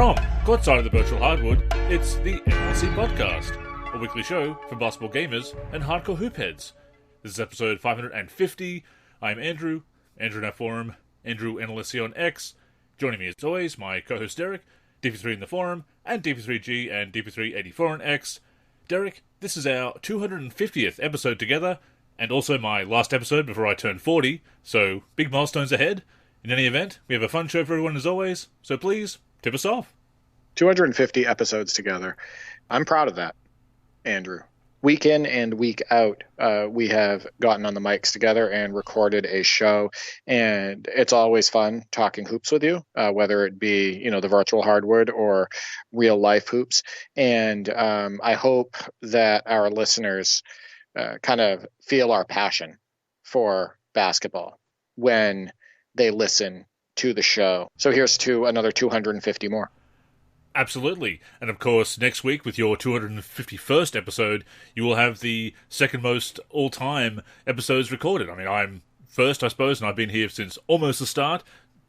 From courtside of the virtual hardwood, it's the NLC Podcast, a weekly show for basketball gamers and hardcore hoop heads. This is episode 550. I'm Andrew in our forum, Andrew NLSC on X. Joining me as always, my co-host Derek, DP3 in the forum, and DP3G and DP384 on X. Derek, this is our 250th episode together, and also my last episode before I turn 40, so big milestones ahead. In any event, we have a fun show for everyone as always, so please, tip us off. 250 episodes together. I'm proud of that, Andrew. Week in and week out, we have gotten on the mics together and recorded a show, and it's always fun talking hoops with you, whether it be, the virtual hardwood or real life hoops. And I hope that our listeners kind of feel our passion for basketball when they listen to the show. So here's to another 250 more. Absolutely. And of course, next week with your 251st episode, you will have the second most all-time episodes recorded. I mean, I'm first, I suppose, and I've been here since almost the start.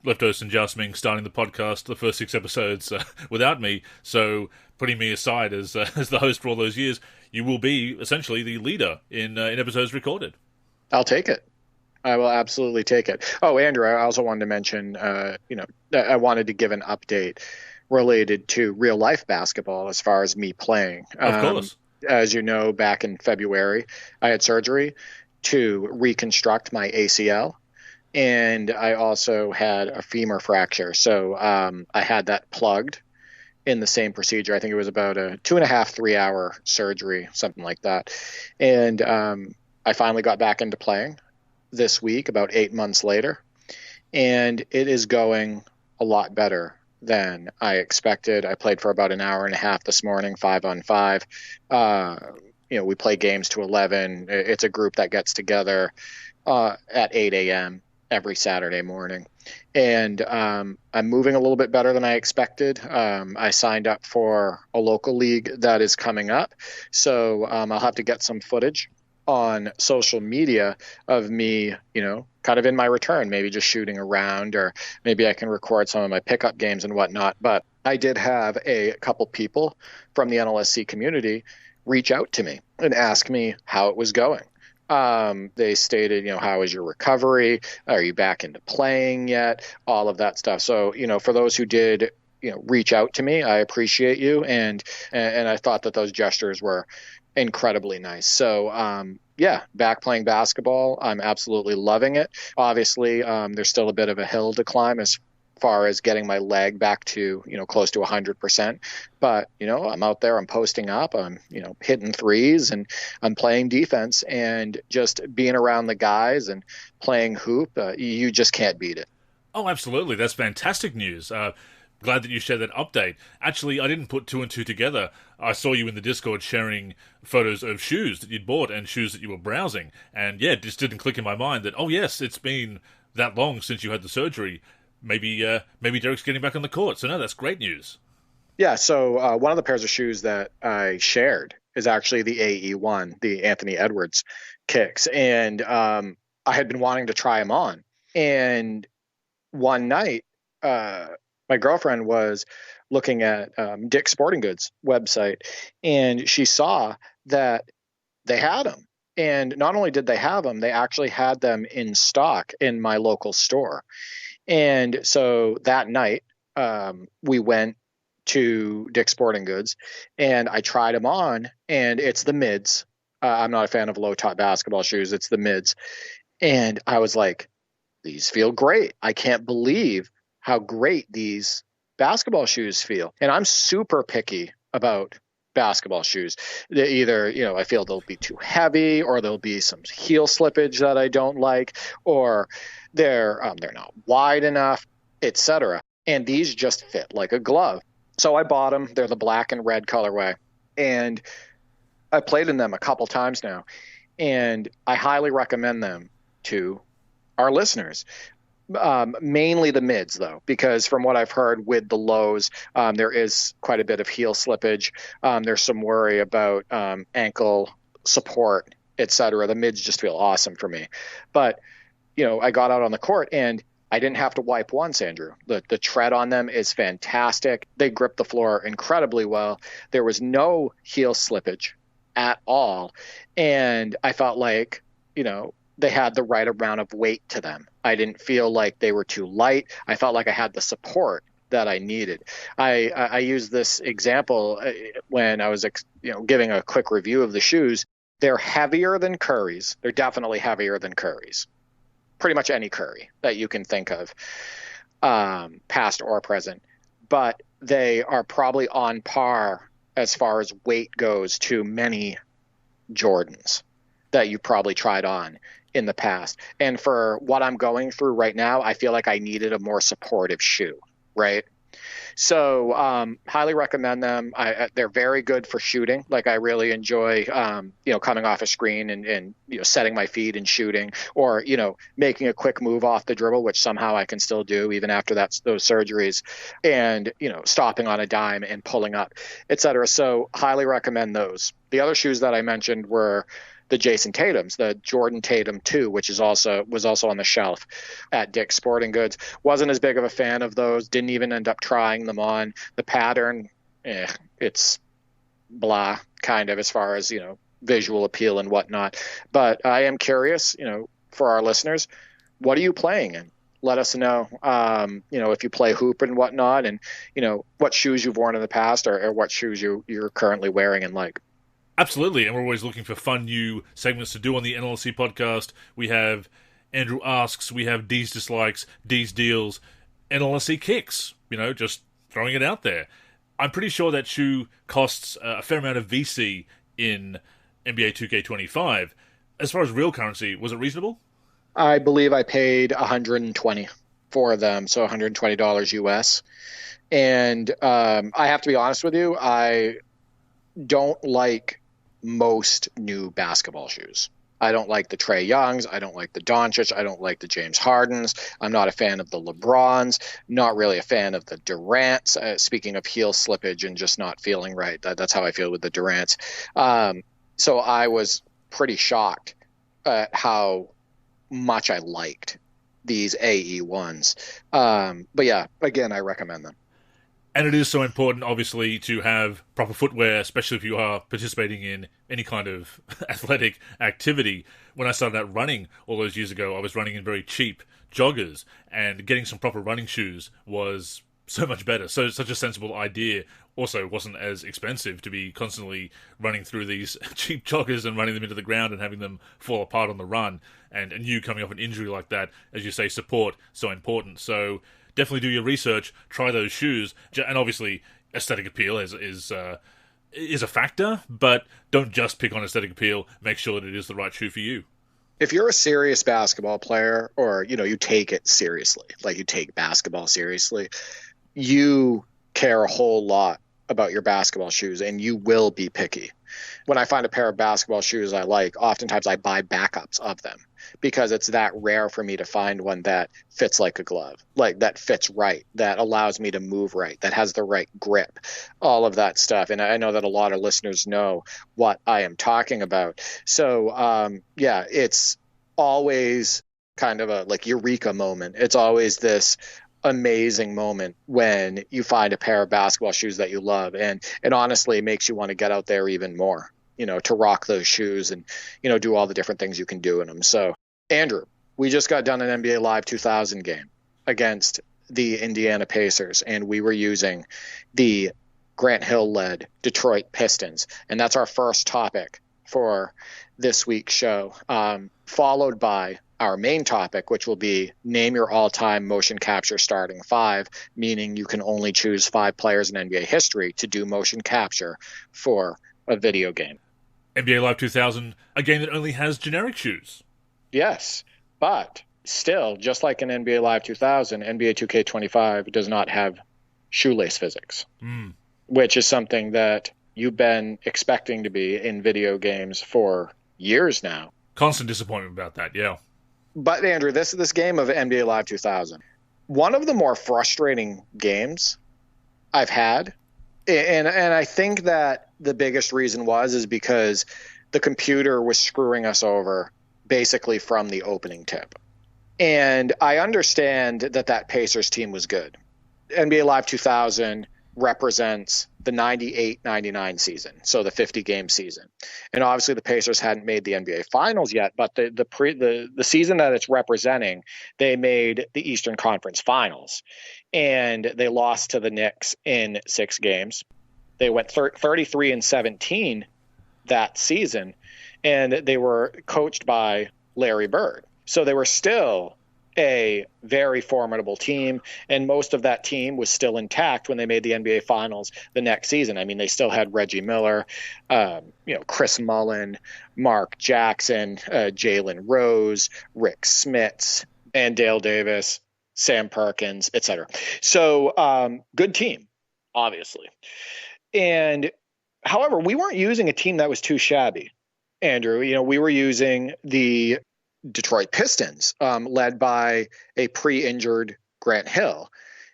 Leftos and Jasmine starting the podcast, the first 6 episodes without me. So putting me aside as the host for all those years, you will be essentially the leader in episodes recorded. I'll take it. I will absolutely take it. Oh, Andrew, I also wanted to mention, I wanted to give an update related to real life basketball as far as me playing. Of course. As you know, back in February, I had surgery to reconstruct my ACL, and I also had a femur fracture. So I had that plugged in the same procedure. I think it was about a 2.5, 3 hour surgery, something like that. And I finally got back into playing this week, about 8 months later, and it is going a lot better than I expected. I played for about an hour and a half this morning, 5-on-5. We play games to 11. It's a group that gets together at 8 a.m. every Saturday morning. And I'm moving a little bit better than I expected. I signed up for a local league that is coming up. So I'll have to get some footage on social media of me, kind of in my return, maybe just shooting around, or maybe I can record some of my pickup games and whatnot. But I did have a couple people from the NLSC community reach out to me and ask me how it was going. They stated, how is your recovery? Are you back into playing yet? All of that stuff. So, for those who did, reach out to me, I appreciate you. And I thought that those gestures were incredibly nice. So, back playing basketball. I'm absolutely loving it. Obviously, there's still a bit of a hill to climb as far as getting my leg back to, close to 100%. But, I'm out there, I'm posting up, I'm, hitting threes, and I'm playing defense, and just being around the guys and playing hoop, you just can't beat it. Oh, absolutely. That's fantastic news. Glad that you shared that update. Actually, I didn't put 2 and 2 together. I saw you in the Discord sharing photos of shoes that you'd bought and shoes that you were browsing. And yeah, it just didn't click in my mind that, oh yes, it's been that long since you had the surgery. Maybe Derek's getting back on the court. So no, that's great news. Yeah, so one of the pairs of shoes that I shared is actually the AE1, the Anthony Edwards kicks. And I had been wanting to try them on. And one night, my girlfriend was looking at Dick's Sporting Goods website, and she saw that they had them. And not only did they have them, they actually had them in stock in my local store. And so that night, we went to Dick's Sporting Goods, and I tried them on, and it's the mids. I'm not a fan of low-top basketball shoes. It's the mids. And I was like, these feel great. I can't believe how great these basketball shoes feel. And I'm super picky about basketball shoes. They either, I feel they'll be too heavy, or there'll be some heel slippage that I don't like, or they're not wide enough, etc. And these just fit like a glove. So I bought them. They're the black and red colorway. And I played in them a couple times now. And I highly recommend them to our listeners. Mainly the mids, though, because from what I've heard with the lows, there is quite a bit of heel slippage. There's some worry about ankle support, etc. The mids just feel awesome for me. But, I got out on the court, and I didn't have to wipe once, Andrew. The tread on them is fantastic. They grip the floor incredibly well. There was no heel slippage at all. And I felt like, they had the right amount of weight to them. I didn't feel like they were too light. I felt like I had the support that I needed. I used this example when I was giving a quick review of the shoes. They're heavier than Curry's. They're definitely heavier than Curry's. Pretty much any Curry that you can think of, past or present. But they are probably on par as far as weight goes to many Jordans that you probably tried on in the past. And for what I'm going through right now, I feel like I needed a more supportive shoe, right? So highly recommend them. They're very good for shooting. Like I really enjoy, coming off a screen and setting my feet and shooting, or, making a quick move off the dribble, which somehow I can still do even after those surgeries, and, stopping on a dime and pulling up, etc. So highly recommend those. The other shoes that I mentioned were the Jason Tatums, the Jordan Tatum 2, which was also on the shelf at Dick's Sporting Goods. Wasn't as big of a fan of those. Didn't even end up trying them on. The pattern, it's blah, kind of, as far as, visual appeal and whatnot. But I am curious, for our listeners, what are you playing in? Let us know, if you play hoop and whatnot, and, what shoes you've worn in the past, or what shoes you're currently wearing and like. Absolutely, and we're always looking for fun new segments to do on the NLC podcast. We have Andrew Asks, we have D's Dislikes, D's Deals, NLC Kicks, just throwing it out there. I'm pretty sure that shoe costs a fair amount of VC in NBA 2K25. As far as real currency, was it reasonable? I believe I paid $120 for them, so $120 US. And I have to be honest with you, I don't like most new basketball shoes. I don't like the Trae Youngs. I don't like the Doncic. I don't like the James Hardens. I'm not a fan of the LeBrons. Not really a fan of the Durants. Speaking of heel slippage and just not feeling right, that's how I feel with the Durants. So I was pretty shocked at how much I liked these AE1s. But yeah, again, I recommend them. And it is so important, obviously, to have proper footwear, especially if you are participating in any kind of athletic activity. When I started out running all those years ago, I was running in very cheap joggers, and getting some proper running shoes was so much better. So such a sensible idea. Also, wasn't as expensive to be constantly running through these cheap joggers and running them into the ground and having them fall apart on the run. And you coming off an injury like that, as you say, support, so important. So definitely do your research, try those shoes, and obviously aesthetic appeal is a factor, but don't just pick on aesthetic appeal. Make sure that it is the right shoe for you. If you're a serious basketball player, or, you take it seriously, like you take basketball seriously, you care a whole lot about your basketball shoes, and you will be picky. When I find a pair of basketball shoes I like, oftentimes I buy backups of them, because it's that rare for me to find one that fits like a glove, like that fits right, that allows me to move right, that has the right grip, all of that stuff. And I know that a lot of listeners know what I am talking about. So, it's always kind of a like eureka moment. It's always this amazing moment when you find a pair of basketball shoes that you love, and it honestly makes you want to get out there even more, to rock those shoes and, do all the different things you can do in them. So, Andrew, we just got done an NBA Live 2000 game against the Indiana Pacers, and we were using the Grant Hill-led Detroit Pistons, and that's our first topic for this week's show, followed by our main topic, which will be name your all-time motion capture starting five, meaning you can only choose 5 players in NBA history to do motion capture for a video game. NBA Live 2000, a game that only has generic shoes. Yes, but still, just like in NBA Live 2000, NBA 2K25 does not have shoelace physics, which is something that you've been expecting to be in video games for years now. Constant disappointment about that, yeah. But Andrew, this game of NBA Live 2000, one of the more frustrating games I've had, and I think that the biggest reason is because the computer was screwing us over basically from the opening tip. And I understand that Pacers team was good. NBA Live 2000 represents the 98-99 season, so the 50-game season. And obviously the Pacers hadn't made the NBA Finals yet, but the season that it's representing, they made the Eastern Conference Finals. And they lost to the Knicks in 6 games. They went 33-17 that season, and they were coached by Larry Bird. So they were still a very formidable team, and most of that team was still intact when they made the NBA Finals the next season. I mean, they still had Reggie Miller, Chris Mullin, Mark Jackson, Jalen Rose, Rick Smits, and Dale Davis, Sam Perkins, etc. So good team, obviously. And however, we weren't using a team that was too shabby, Andrew. We were using the Detroit Pistons, led by a pre-injured Grant Hill.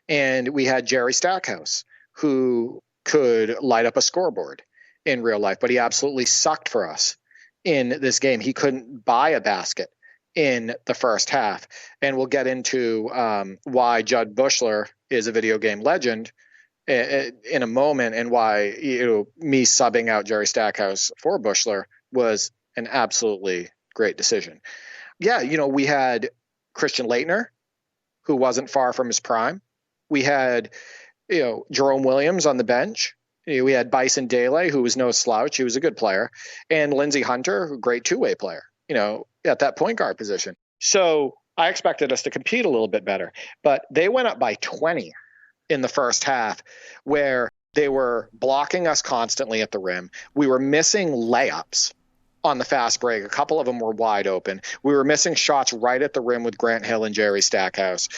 And we had Jerry Stackhouse, who could light up a scoreboard in real life, but he absolutely sucked for us in this game. He couldn't buy a basket in the first half. And we'll get into why Judd Buechler is a video game legend in a moment, and why me subbing out Jerry Stackhouse for Buechler was an absolutely great decision. Yeah, we had Christian Laettner, who wasn't far from his prime. We had, Jerome Williams on the bench. We had Bison Dele, who was no slouch. He was a good player. And Lindsey Hunter, a great two-way player, at that point guard position. So I expected us to compete a little bit better. But they went up by 20 in the first half, where they were blocking us constantly at the rim. We were missing layups on the fast break. A couple of them were wide open. We were missing shots right at the rim with Grant Hill and Jerry Stackhouse.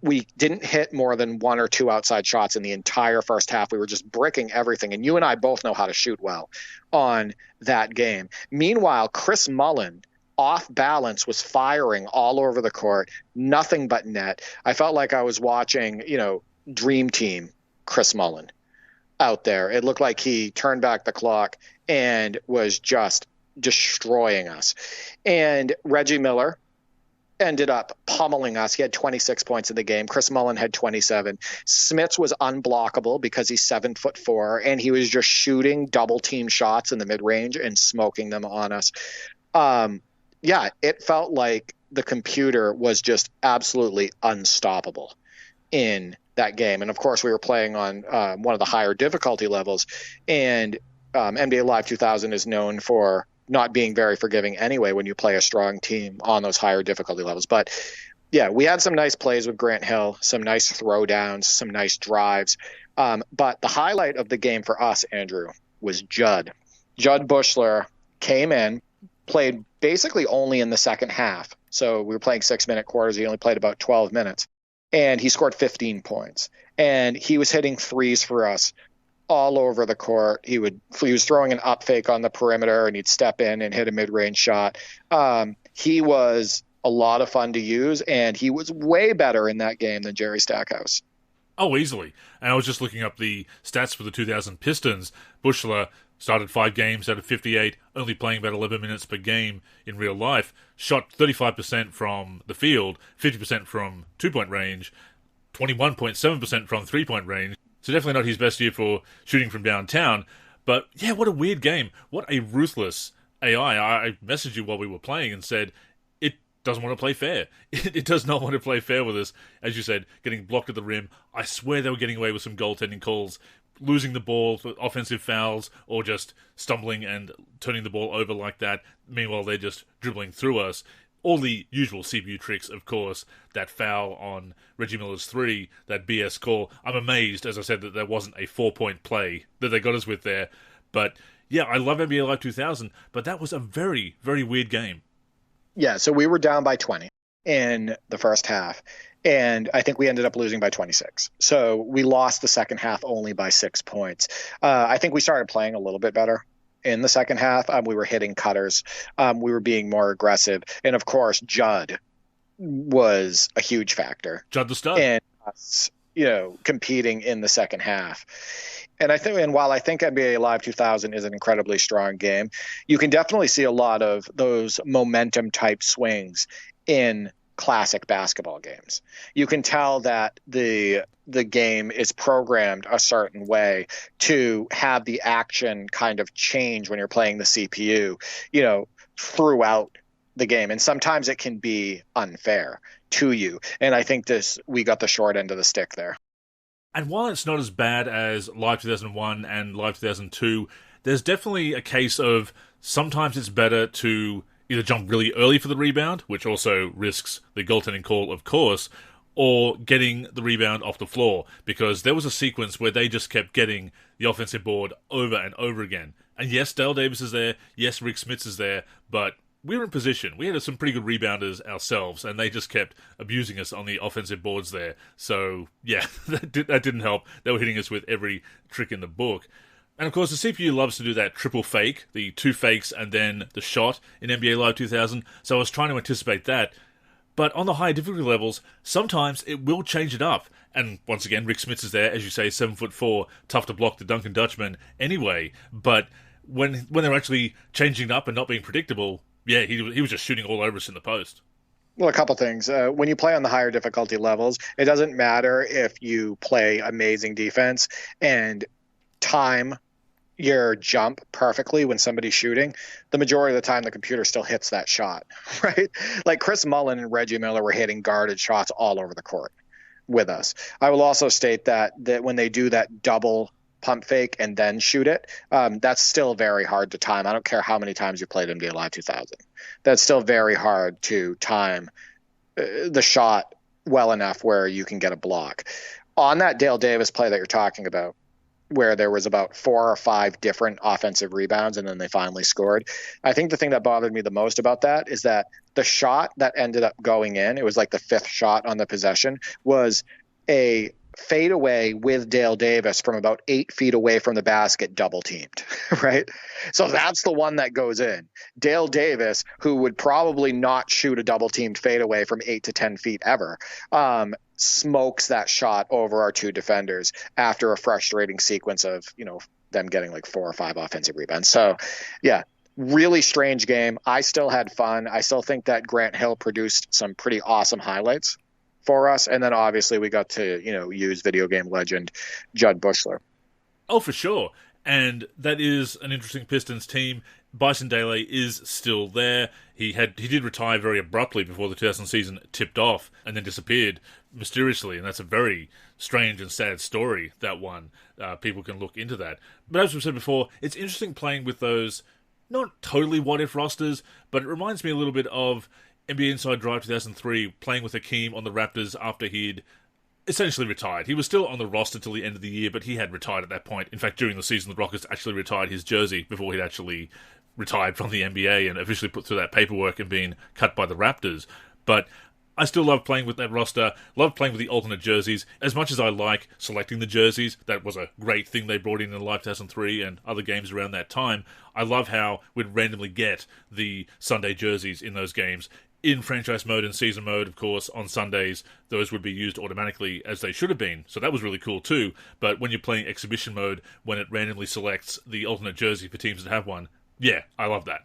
We didn't hit more than 1 or 2 outside shots in the entire first half. We were just bricking everything. And you and I both know how to shoot well on that game. Meanwhile, Chris Mullin, off balance, was firing all over the court. Nothing but net. I felt like I was watching, Dream Team Chris Mullin out there. It looked like he turned back the clock and was just destroying us. And Reggie Miller ended up pummeling us. He had 26 points in the game. Chris Mullin had 27. Smits was unblockable because he's 7'4", and he was just shooting double team shots in the mid range and smoking them on us. It felt like the computer was just absolutely unstoppable in that game. And of course, we were playing on one of the higher difficulty levels, and NBA Live 2000 is known for not being very forgiving anyway when you play a strong team on those higher difficulty levels. But yeah, we had some nice plays with Grant Hill, some nice throwdowns, some nice drives. But the highlight of the game for us, Andrew, was Judd. Judd Buechler came in, played basically only in the second half. So we were playing 6-minute quarters. He only played about 12 minutes. And he scored 15 points. And he was hitting threes for us all over the court. He was throwing an up fake on the perimeter, and he'd step in and hit a mid-range shot. He was a lot of fun to use, and he was way better in that game than Jerry Stackhouse. Oh, easily. And I was just looking up the stats for the 2000 Pistons. Buechler started 5 games out of 58, only playing about 11 minutes per game in real life. Shot 35% from the field, 50% from two-point range, 21.7% from three-point range. So definitely not his best year for shooting from downtown. But yeah, what a weird game. What a ruthless AI. I messaged you while we were playing and said, it doesn't want to play fair. It does not want to play fair with us. As you said, getting blocked at the rim. I swear they were getting away with some goaltending calls, losing the ball for offensive fouls, or just stumbling and turning the ball over like that. Meanwhile, they're just dribbling through us. All the usual CPU tricks, of course. That foul on Reggie Miller's 3, that BS call. I'm amazed, as I said, that there wasn't a 4-point play that they got us with there. But yeah, I love NBA Live 2000, but that was a very, very weird game. Yeah, so we were down by 20 in the first half, and I think we ended up losing by 26. So we lost the second half only by 6 points. I think we started playing a little bit better in the second half. We were hitting cutters. We were being more aggressive. And of course, Judd was a huge factor. Judd the stud. And us, competing in the second half. And while I think NBA Live 2000 is an incredibly strong game, you can definitely see a lot of those momentum type swings in classic basketball games. You can tell that the game is programmed a certain way to have the action kind of change when you're playing the CPU, throughout the game. And sometimes it can be unfair to you. And I think we got the short end of the stick there. And while it's not as bad as Live 2001 and Live 2002, there's definitely a case of sometimes it's better to either jump really early for the rebound, which also risks the goaltending call, of course, or getting the rebound off the floor, because there was a sequence where they just kept getting the offensive board over and over again. And yes, Dale Davis is there, yes, Rick Smits is there, but we were in position. We had some pretty good rebounders ourselves, and they just kept abusing us on the offensive boards there. So, yeah, that didn't help. They were hitting us with every trick in the book. And of course, the CPU loves to do that triple fake, the 2 fakes and then the shot in NBA Live 2000, so I was trying to anticipate that. But on the higher difficulty levels, sometimes it will change it up. And once again, Rick Smits is there, as you say, 7'4", tough to block the Duncan Dutchman anyway. But when they're actually changing it up and not being predictable, yeah, he was just shooting all over us in the post. Well, a couple things. When you play on the higher difficulty levels, it doesn't matter if you play amazing defense and time your jump perfectly when somebody's shooting. The majority of the time, the computer still hits that shot, right? Like Chris Mullin and Reggie Miller were hitting guarded shots all over the court with us. I will also state that when they do that double pump fake and then shoot it, that's still very hard to time. I don't care how many times you played NBA Live 2000. That's still very hard to time the shot well enough where you can get a block. On that Dale Davis play that you're talking about, where there was about 4 or 5 different offensive rebounds and then they finally scored, I think the thing that bothered me the most about that is that the shot that ended up going in, it was like the 5th shot on the possession, was a fadeaway with Dale Davis from about 8 feet away from the basket, double teamed, right? So that's the one that goes in. Dale Davis, who would probably not shoot a double teamed fadeaway from 8 to 10 feet ever, smokes that shot over our 2 defenders after a frustrating sequence of, them getting like 4 or 5 offensive rebounds. So yeah, really strange game. I still had fun. I still think that Grant Hill produced some pretty awesome highlights for us. And then obviously we got to, use video game legend Judd Bushler. Oh, for sure. And that is an interesting Pistons team. Bison Dele is still there. He did retire very abruptly before the 2000 season tipped off and then disappeared mysteriously. And that's a very strange and sad story, that one. People can look into that. But as we've said before, it's interesting playing with those, not totally what-if rosters, but it reminds me a little bit of NBA Inside Drive 2003, playing with Hakeem on the Raptors after he'd essentially retired. He was still on the roster till the end of the year, but he had retired at that point. In fact, during the season, the Rockets actually retired his jersey before he'd actually retired from the NBA and officially put through that paperwork and been cut by the Raptors. But I still love playing with that roster, love playing with the alternate jerseys. As much as I like selecting the jerseys, that was a great thing they brought in Live 2003 and other games around that time. I love how we'd randomly get the Sunday jerseys in those games. In franchise mode and season mode, of course, on Sundays, those would be used automatically as they should have been. So that was really cool too. But when you're playing exhibition mode, when it randomly selects the alternate jersey for teams that have one, yeah, I love that.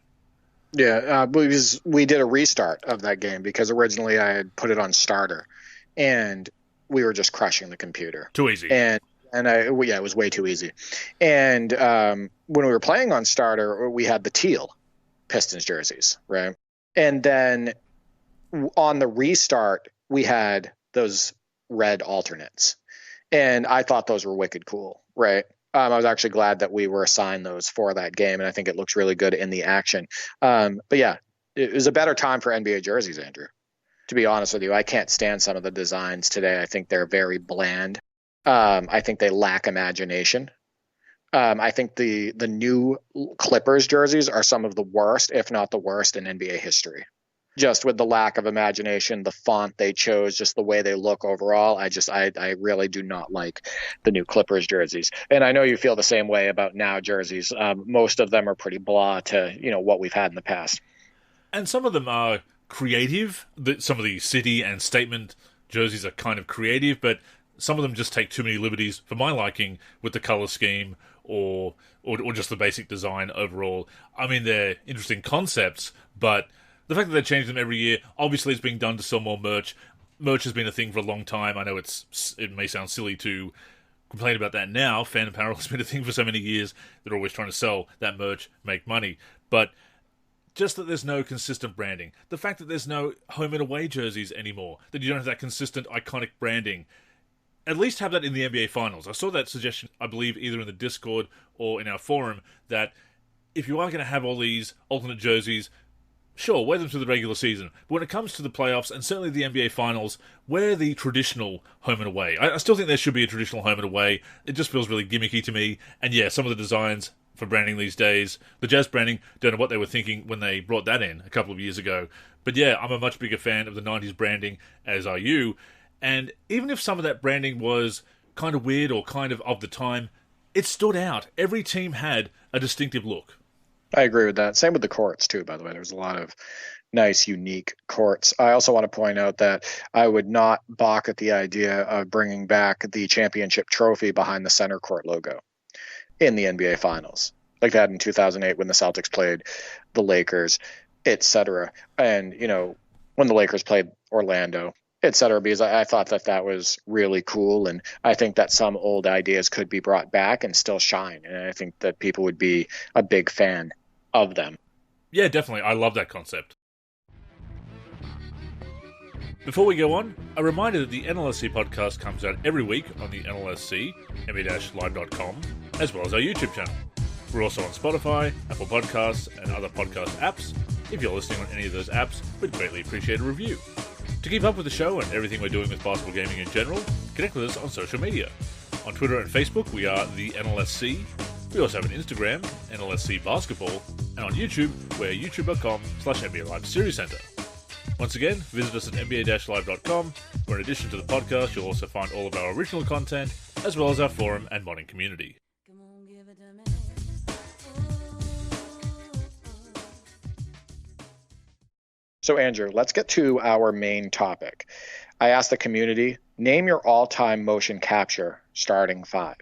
Yeah, because we did a restart of that game because originally I had put it on starter, and we were just crushing the computer. Too easy. And it was way too easy. And when we were playing on starter, we had the teal Pistons jerseys, right? And then on the restart, we had those red alternates. And I thought those were wicked cool, right? I was actually glad that we were assigned those for that game, and I think it looks really good in the action. But yeah, it was a better time for NBA jerseys, Andrew. To be honest with you, I can't stand some of the designs today. I think they're very bland. I think they lack imagination. I think the new Clippers jerseys are some of the worst, if not the worst, in NBA history. Just with the lack of imagination, the font they chose, just the way they look overall, I really do not like the new Clippers jerseys. And I know you feel the same way about now jerseys. Most of them are pretty blah to what we've had in the past. And some of them are creative. Some of the city and statement jerseys are kind of creative, but some of them just take too many liberties for my liking with the color scheme or just the basic design overall. I mean, they're interesting concepts, but the fact that they change them every year, obviously it's being done to sell more merch. Merch has been a thing for a long time. I know it may sound silly to complain about that now. Fan apparel has been a thing for so many years. They're always trying to sell that merch, make money. But just that there's no consistent branding. The fact that there's no home and away jerseys anymore. That you don't have that consistent, iconic branding. At least have that in the NBA Finals. I saw that suggestion, I believe, either in the Discord or in our forum, that if you are going to have all these alternate jerseys, sure, wear them through the regular season. But when it comes to the playoffs, and certainly the NBA Finals, wear the traditional home and away. I still think there should be a traditional home and away. It just feels really gimmicky to me. And yeah, some of the designs for branding these days, the Jazz branding, don't know what they were thinking when they brought that in a couple of years ago. But yeah, I'm a much bigger fan of the 90s branding, as are you. And even if some of that branding was kind of weird or kind of the time, it stood out. Every team had a distinctive look. I agree with that. Same with the courts, too, by the way. There's a lot of nice, unique courts. I also want to point out that I would not balk at the idea of bringing back the championship trophy behind the center court logo in the NBA Finals, like that in 2008 when the Celtics played the Lakers, etc. And, when the Lakers played Orlando, etc., because I thought that was really cool. And I think that some old ideas could be brought back and still shine. And I think that people would be a big fan of them. Yeah, definitely. I love that concept. Before we go on, a reminder that the NLSC podcast comes out every week on the NLSC, nba-live.com, as well as our YouTube channel. We're also on Spotify, Apple Podcasts, and other podcast apps. If you're listening on any of those apps, we'd greatly appreciate a review. To keep up with the show and everything we're doing with basketball gaming in general, connect with us on social media. On Twitter and Facebook, we are the NLSC. We also have an Instagram, NLSC Basketball, and on YouTube, we're youtube.com/NBA Live Series Center. Once again, visit us at nba-live.com, where in addition to the podcast, you'll also find all of our original content, as well as our forum and modding community. So, Andrew, let's get to our main topic. I asked the community, name your all-time motion capture starting five,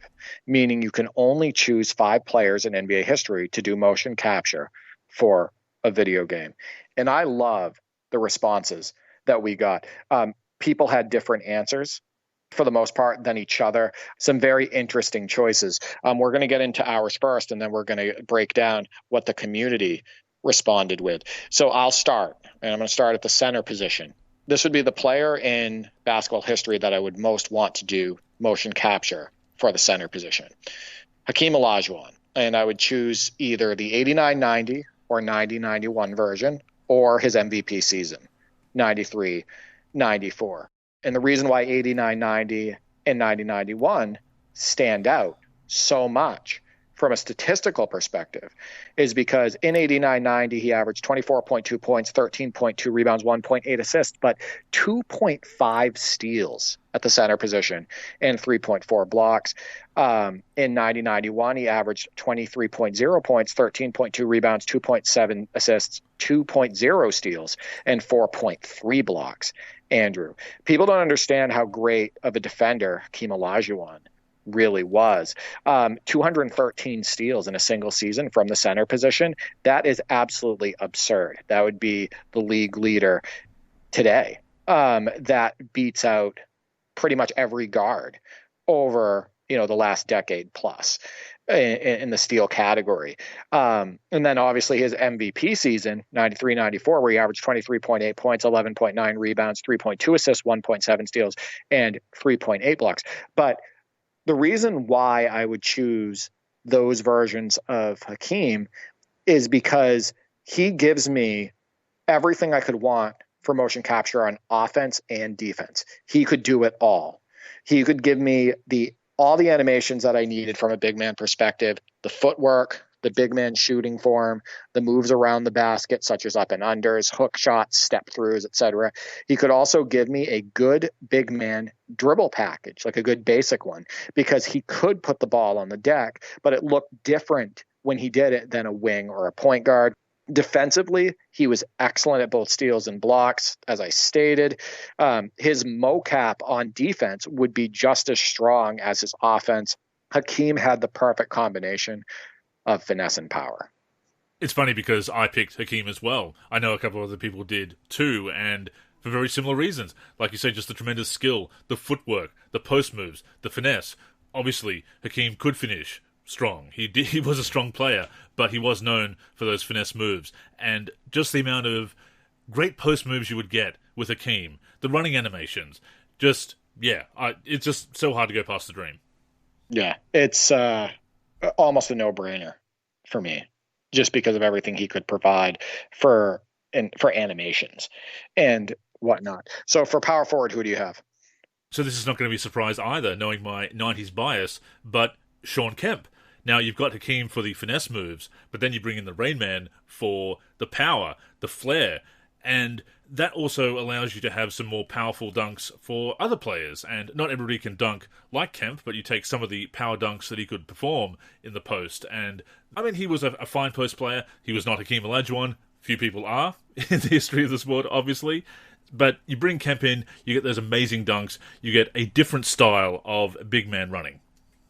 meaning you can only choose 5 players in NBA history to do motion capture for a video game. And I love the responses that we got. People had different answers for the most part than each other. Some very interesting choices. We're going to get into ours first, and then we're going to break down what the community responded with. So I'll start, and I'm going to start at the center position. This would be the player in basketball history that I would most want to do motion capture for the center position. Hakeem Olajuwon. And I would choose either the 89-90 or 90-91 version or his MVP season, 93-94. And the reason why 89-90 and 90-91 stand out so much from a statistical perspective is because in 89-90, he averaged 24.2 points, 13.2 rebounds, 1.8 assists, but 2.5 steals at the center position and 3.4 blocks. In 90-91, he averaged 23.0 points, 13.2 rebounds, 2.7 assists, 2.0 steals, and 4.3 blocks. Andrew, people don't understand how great of a defender Hakeem Olajuwon really was. 213 steals in a single season from the center position. That is absolutely absurd. That would be the league leader today. That beats out pretty much every guard over, the last decade plus in the steal category. And then obviously his MVP season, 93-94, where he averaged 23.8 points, 11.9 rebounds, 3.2 assists, 1.7 steals, and 3.8 blocks. But the reason why I would choose those versions of Hakeem is because he gives me everything I could want for motion capture on offense and defense. He could do it all. He could give me all the animations that I needed from a big man perspective, the footwork, the big man shooting form, the moves around the basket, such as up and unders, hook shots, step throughs, etc. He could also give me a good big man dribble package, like a good basic one, because he could put the ball on the deck, but it looked different when he did it than a wing or a point guard. Defensively, he was excellent at both steals and blocks, as I stated. His mocap on defense would be just as strong as his offense. Hakeem had the perfect combination of finesse and power. It's funny because I picked Hakeem as well. I know a couple of other people did too, and for very similar reasons. Like you say, just the tremendous skill, the footwork, the post moves, the finesse. Obviously, Hakeem could finish strong. He was a strong player, but he was known for those finesse moves. And just the amount of great post moves you would get with Hakeem, the running animations, it's just so hard to go past the dream. Yeah, it's almost a no-brainer for me, just because of everything he could provide for animations and whatnot. So for power forward, who do you have? So this is not going to be a surprise either, knowing my 90s bias, but Sean Kemp. Now, you've got Hakeem for the finesse moves, but then you bring in the Rain Man for the power, the flair, and that also allows you to have some more powerful dunks for other players. And not everybody can dunk like Kemp, but you take some of the power dunks that he could perform in the post. And, I mean, he was a fine post player. He was not Hakeem Olajuwon. Few people are in the history of the sport, obviously. But you bring Kemp in, you get those amazing dunks, you get a different style of big man running.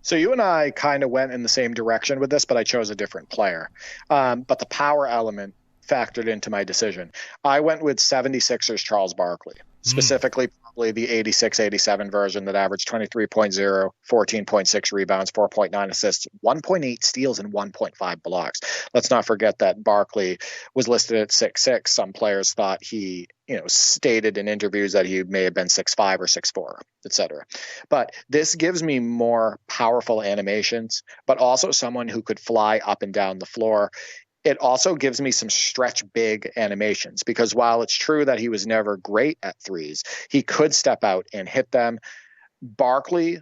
So you and I kind of went in the same direction with this, but I chose a different player. But the power element factored into my decision. I went with 76ers Charles Barkley, specifically probably the 86-87 version that averaged 23.0, 14.6 rebounds, 4.9 assists, 1.8 steals, and 1.5 blocks. Let's not forget that Barkley was listed at 6'6". Some players thought he, stated in interviews that he may have been 6'5 or 6'4, etc. But this gives me more powerful animations, but also someone who could fly up and down the floor. It also gives me some stretch big animations, because while it's true that he was never great at threes, he could step out and hit them. Barkley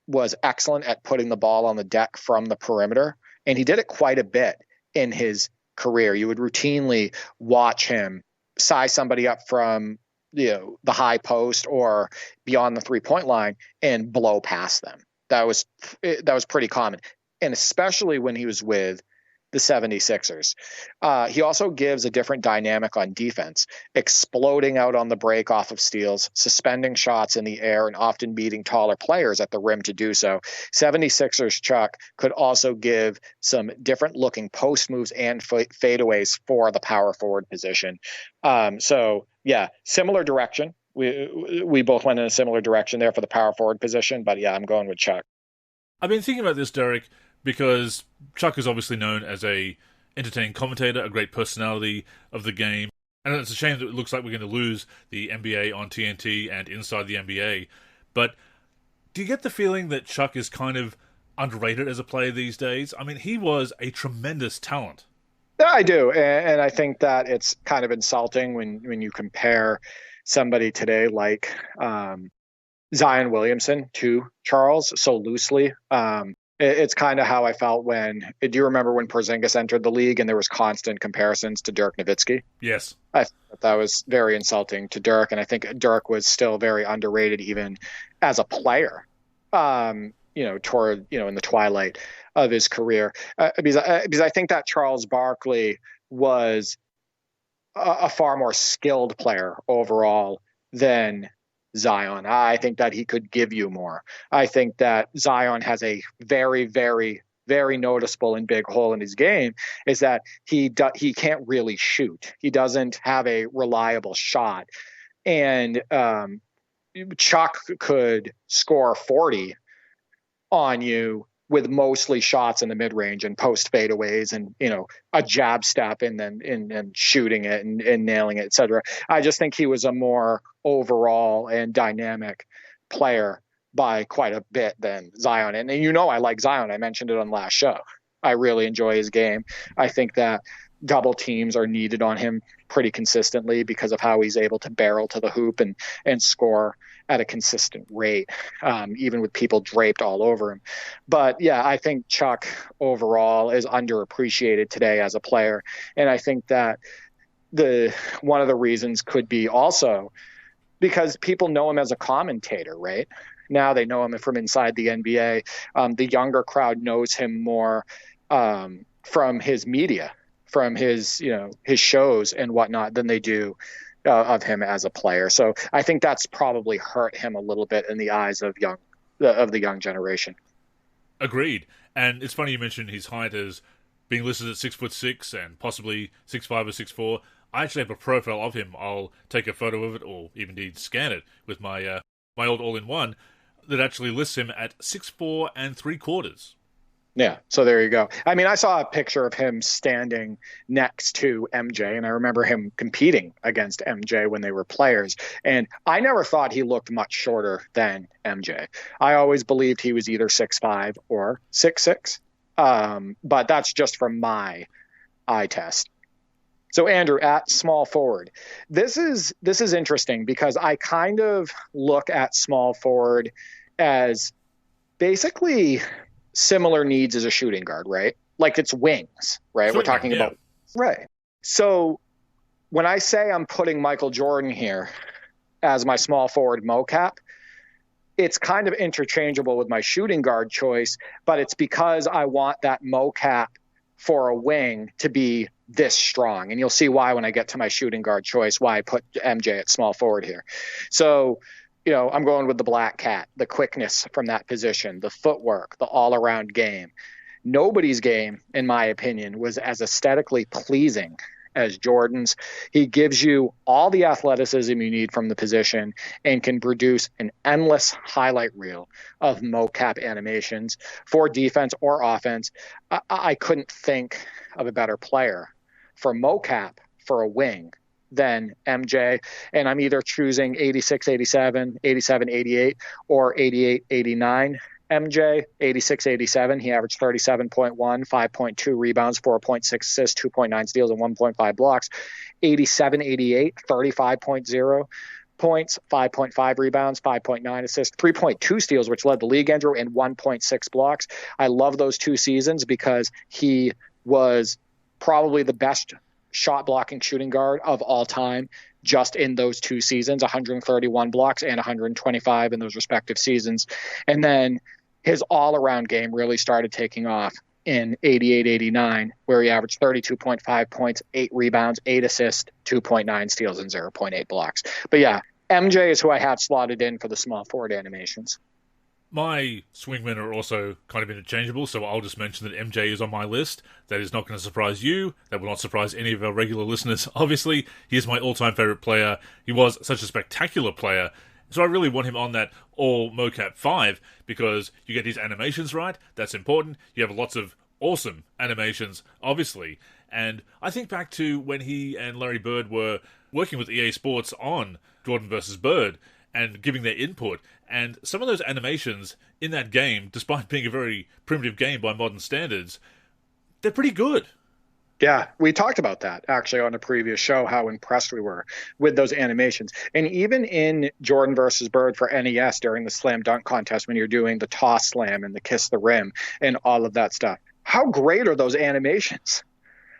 was excellent at putting the ball on the deck from the perimeter, and he did it quite a bit in his career. You would routinely watch him size somebody up from the high post or beyond the 3-point line and blow past them. That was pretty common, and especially when he was with the 76ers. He also gives a different dynamic on defense, exploding out on the break off of steals, suspending shots in the air, and often beating taller players at the rim to do so. 76ers Chuck could also give some different looking post moves and fadeaways for the power forward position. Similar direction. We both went in a similar direction there for the power forward position, but yeah, I'm going with Chuck. I've been thinking about this, Derek, because Chuck is obviously known as a entertaining commentator, a great personality of the game. And it's a shame that it looks like we're going to lose the NBA on TNT and Inside the NBA. But do you get the feeling that Chuck is kind of underrated as a player these days? I mean, he was a tremendous talent. Yeah, I do. And I think that it's kind of insulting when you compare somebody today like Zion Williamson to Charles so loosely. It's kind of how I felt do you remember when Porzingis entered the league and there was constant comparisons to Dirk Nowitzki? Yes. I thought that was very insulting to Dirk, and I think Dirk was still very underrated even as a player, in the twilight of his career. Because I think that Charles Barkley was a far more skilled player overall than Zion. I think that he could give you more. I think that Zion has a very, very, very noticeable and big hole in his game, is that he can't really shoot. He doesn't have a reliable shot. And Chuck could score 40 on you with mostly shots in the mid-range and post fadeaways and, a jab step and then shooting it and nailing it, et cetera. I just think he was a more overall and dynamic player by quite a bit than Zion. And I like Zion. I mentioned it on the last show. I really enjoy his game. I think that double teams are needed on him pretty consistently because of how he's able to barrel to the hoop and score at a consistent rate, even with people draped all over him. But yeah, I think Chuck overall is underappreciated today as a player. And I think that one of the reasons could be also because people know him as a commentator, right? Now they know him from inside the NBA. The younger crowd knows him more from his media, from his shows and whatnot than they do of him as a player. So I think that's probably hurt him a little bit in the eyes of the young generation. Agreed. And it's funny you mentioned his height as being listed at 6'6" and possibly 6'5" or 6'4", I actually have a profile of him. I'll take a photo of it, or even indeed scan it with my my old all-in-one that actually lists him at 6'4" and 3/4". Yeah, so there you go. I mean, I saw a picture of him standing next to MJ, and I remember him competing against MJ when they were players. And I never thought he looked much shorter than MJ. I always believed he was either 6'5" or 6'6". But that's just from my eye test. So Andrew, at small forward, this is interesting because I kind of look at small forward as basically similar needs as a shooting guard, right? Like it's wings, right? Certainly, we're talking about, right. So when I say I'm putting Michael Jordan here as my small forward mocap, it's kind of interchangeable with my shooting guard choice, but it's because I want that mocap for a wing to be this strong. And you'll see why when I get to my shooting guard choice, why I put MJ at small forward here. So, I'm going with the Black Cat, the quickness from that position, the footwork, the all-around game. Nobody's game, in my opinion, was as aesthetically pleasing as Jordan's. He gives you all the athleticism you need from the position and can produce an endless highlight reel of mocap animations for defense or offense. I couldn't think of a better player for mocap for a wing than MJ, and I'm either choosing 86, 87, 87, 88, or 88, 89. MJ, 86, 87, he averaged 37.1, 5.2 rebounds, 4.6 assists, 2.9 steals, and 1.5 blocks. 87, 88, 35.0 points, 5.5 rebounds, 5.9 assists, 3.2 steals, which led the league, Andrew, and 1.6 blocks. I love those two seasons because he was probably the best shot blocking shooting guard of all time just in those two seasons, 131 blocks and 125 in those respective seasons. And then his all-around game really started taking off in 88, 89, where he averaged 32.5 points, 8 rebounds, 8 assists, 2.9 steals, and 0.8 blocks. But yeah, MJ is who I have slotted in for the small forward animations. My swingmen are also kind of interchangeable, so I'll just mention that MJ is on my list. That is not going to surprise you. That will not surprise any of our regular listeners. Obviously, he is my all-time favourite player. He was such a spectacular player. So I really want him on that all mocap 5 because you get his animations right. That's important. You have lots of awesome animations, obviously. And I think back to when he and Larry Bird were working with EA Sports on Jordan versus Bird and giving their input. And some of those animations in that game, despite being a very primitive game by modern standards, they're pretty good. Yeah, we talked about that actually on a previous show, how impressed we were with those animations. And even in Jordan versus Bird for NES during the slam dunk contest, when you're doing the toss slam and the kiss the rim and all of that stuff, how great are those animations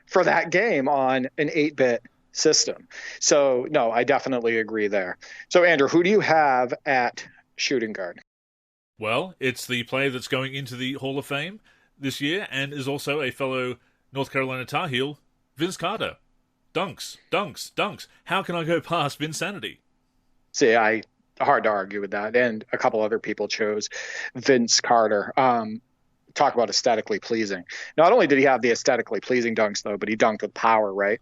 for that game on an 8-bit system? So, no, I definitely agree there. So, Andrew, who do you have at shooting guard? Well, it's the player that's going into the Hall of Fame this year and is also a fellow North Carolina Tar Heel, Vince Carter. Dunks, dunks, dunks. How can I go past Vinsanity? See, hard to argue with that. And a couple other people chose Vince Carter. Talk about aesthetically pleasing. Not only did he have the aesthetically pleasing dunks, though, but he dunked with power, right?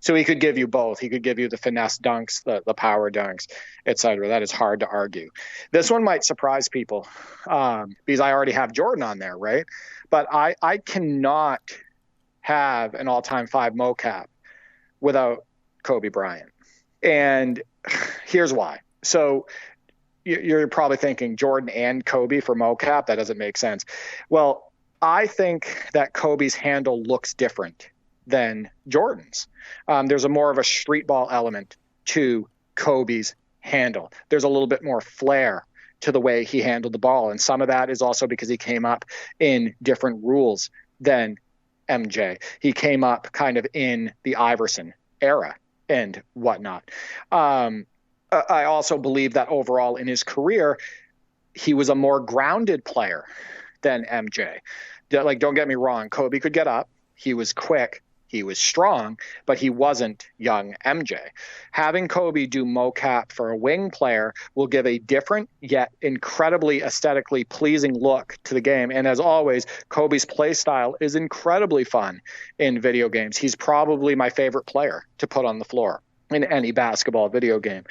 So he could give you both. He could give you the finesse dunks, the power dunks, etc. That is hard to argue. This one might surprise people because I already have Jordan on there, right? But I cannot have an all-time 5 mocap without Kobe Bryant. And here's why. So you're probably thinking Jordan and Kobe for mocap. That doesn't make sense. Well, I think that Kobe's handle looks different than Jordan's. There's a more of a street ball element to Kobe's handle. There's a little bit more flair to the way he handled the ball. And some of that is also because he came up in different rules than MJ. He came up kind of in the Iverson era and whatnot. I also believe that overall in his career, he was a more grounded player than MJ. Like, don't get me wrong, Kobe could get up. He was quick. He was strong, but he wasn't young MJ. Having Kobe do mocap for a wing player will give a different yet incredibly aesthetically pleasing look to the game. And as always, Kobe's play style is incredibly fun in video games. He's probably my favorite player to put on the floor in any basketball video game.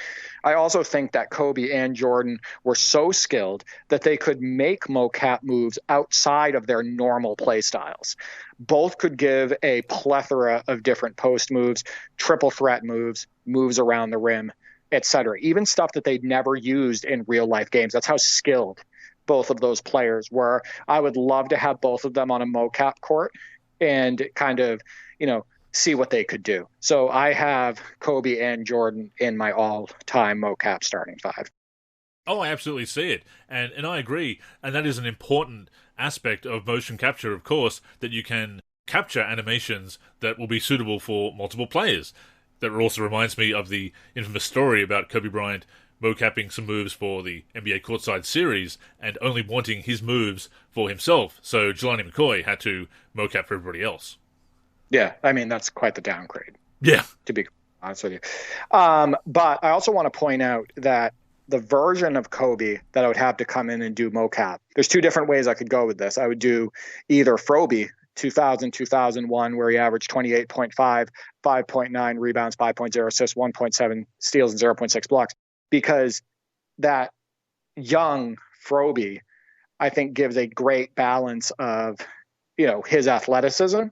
I also think that Kobe and Jordan were so skilled that they could make mocap moves outside of their normal play styles. Both could give a plethora of different post moves, triple threat moves, moves around the rim, etc. Even stuff that they'd never used in real life games. That's how skilled both of those players were. I would love to have both of them on a mocap court and kind of, see what they could do. So I have Kobe and Jordan in my all-time mocap starting five. Oh, I absolutely see it. And I agree. And that is an important aspect of motion capture, of course, that you can capture animations that will be suitable for multiple players. That also reminds me of the infamous story about Kobe Bryant mocapping some moves for the NBA Courtside Series and only wanting his moves for himself. So Jelani McCoy had to mocap for everybody else. Yeah, I mean, that's quite the downgrade. Yeah. To be honest with you. But I also want to point out that the version of Kobe that I would have to come in and do mocap, there's two different ways I could go with this. I would do either Froby 2000, 2001, where he averaged 28.5, 5.9 rebounds, 5.0 assists, 1.7 steals, and 0.6 blocks, because that young Froby, I think, gives a great balance of, his athleticism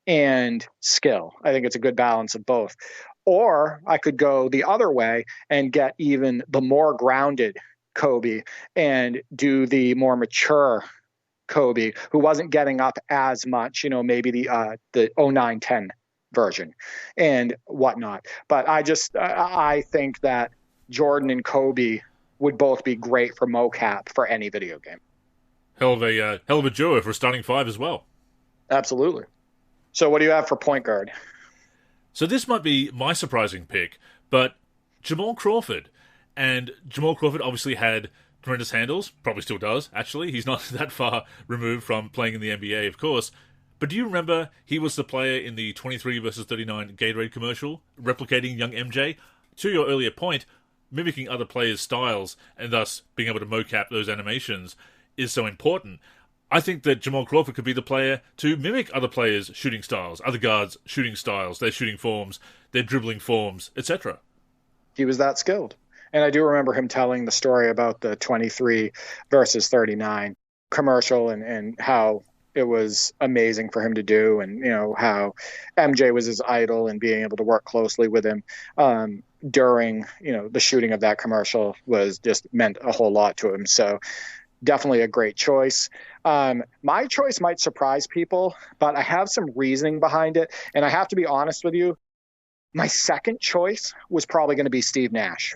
and skill. I think it's a good balance of both. Or I could go the other way and get even the more grounded Kobe and do the more mature Kobe, who wasn't getting up as much, maybe the 09-10 version and whatnot. But I think that Jordan and Kobe would both be great for mocap for any video game. Hell of a duo for a starting five as well. Absolutely. So what do you have for point guard? So this might be my surprising pick, but Jamal Crawford. And Jamal Crawford obviously had tremendous handles, probably still does, actually. He's not that far removed from playing in the NBA, of course. But do you remember he was the player in the 23 versus 39 Gatorade commercial, replicating young MJ? To your earlier point, mimicking other players' styles and thus being able to mocap those animations is so important. I think that Jamal Crawford could be the player to mimic other players' shooting styles, other guards' shooting styles, their shooting forms, their dribbling forms, etc. He was that skilled. And I do remember him telling the story about the 23 versus 39 commercial and how it was amazing for him to do, and how MJ was his idol and being able to work closely with him during the shooting of that commercial was just meant a whole lot to him. So definitely a great choice. My choice might surprise people, but I have some reasoning behind it. And I have to be honest with you, my second choice was probably going to be Steve Nash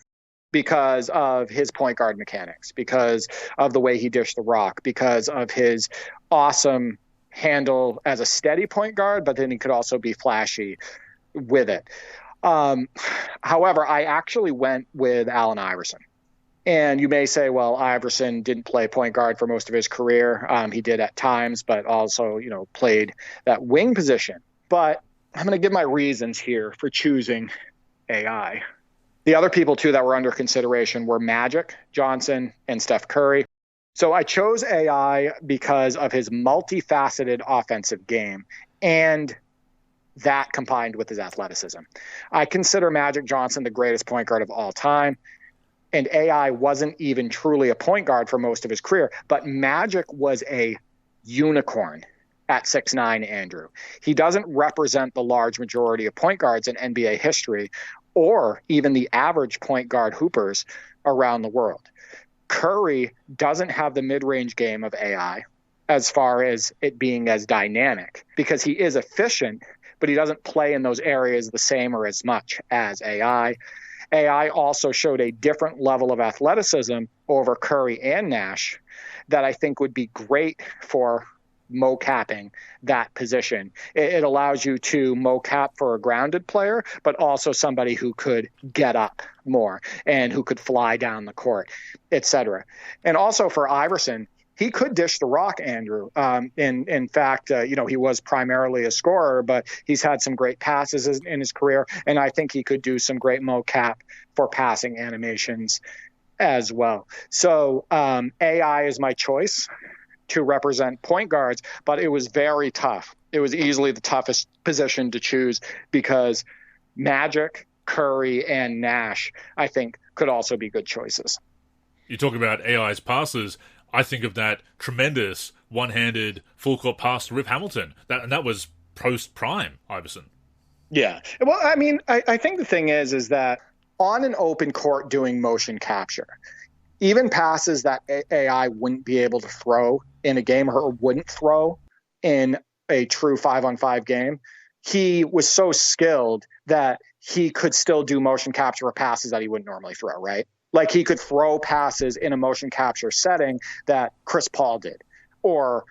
because of his point guard mechanics, because of the way he dished the rock, because of his awesome handle as a steady point guard, but then he could also be flashy with it. However, I actually went with Allen Iverson. And you may say, well, Iverson didn't play point guard for most of his career. He did at times, but also, played that wing position. But I'm going to give my reasons here for choosing AI. The other people, too, that were under consideration were Magic Johnson and Steph Curry. So I chose AI because of his multifaceted offensive game and that combined with his athleticism. I consider Magic Johnson the greatest point guard of all time. And AI wasn't even truly a point guard for most of his career, but Magic was a unicorn at 6'9", Andrew. He doesn't represent the large majority of point guards in NBA history or even the average point guard hoopers around the world. Curry doesn't have the mid-range game of AI as far as it being as dynamic because he is efficient, but he doesn't play in those areas the same or as much as AI. AI also showed a different level of athleticism over Curry and Nash that I think would be great for mocapping that position. It allows you to mocap for a grounded player, but also somebody who could get up more and who could fly down the court, etc. And also for Iverson, he could dish the rock, Andrew. In fact, he was primarily a scorer, but he's had some great passes in his career, and I think he could do some great mocap for passing animations as well. So AI is my choice to represent point guards, but it was very tough. It was easily the toughest position to choose because Magic, Curry, and Nash, I think, could also be good choices. You talk about AI's passes. I think of that tremendous one-handed full-court pass to Rip Hamilton. That was post-prime Iverson. Yeah. Well, I mean, I think the thing is that on an open court doing motion capture, even passes that AI wouldn't be able to throw in a game or wouldn't throw in a true 5-on-5 game, he was so skilled that he could still do motion capture of passes that he wouldn't normally throw, right? Like he could throw passes in a motion capture setting that Chris Paul did, or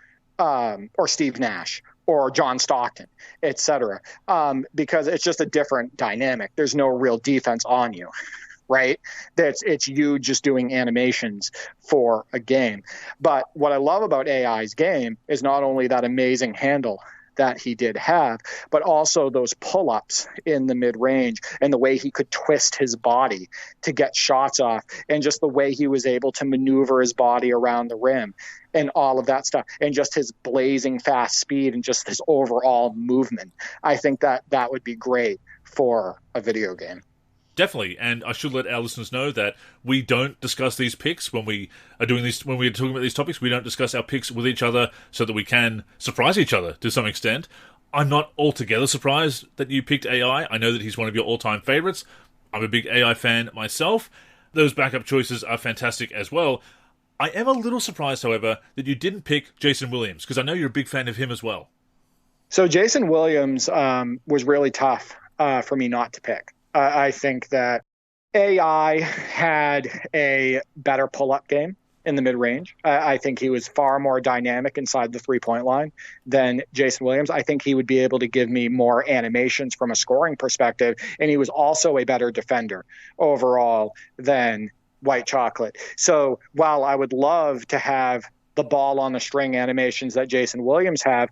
Steve Nash, or John Stockton, et cetera, because it's just a different dynamic. There's no real defense on you, right? It's you just doing animations for a game. But what I love about AI's game is not only that amazing handle that he did have, but also those pull-ups in the mid-range and the way he could twist his body to get shots off, and just the way he was able to maneuver his body around the rim and all of that stuff, and just his blazing fast speed and just his overall movement. I think that would be great for a video game. Definitely, and I should let our listeners know that we don't discuss these picks when we are doing this. When we're talking about these topics, we don't discuss our picks with each other so that we can surprise each other to some extent. I'm not altogether surprised that you picked AI. I know that he's one of your all-time favorites. I'm a big AI fan myself. Those backup choices are fantastic as well. I am a little surprised, however, that you didn't pick Jason Williams, because I know you're a big fan of him as well. So Jason Williams was really tough for me not to pick. I think that AI had a better pull-up game in the mid-range. I think he was far more dynamic inside the three-point line than Jason Williams. I think he would be able to give me more animations from a scoring perspective, and he was also a better defender overall than White Chocolate. So while I would love to have the ball on the string animations that Jason Williams had,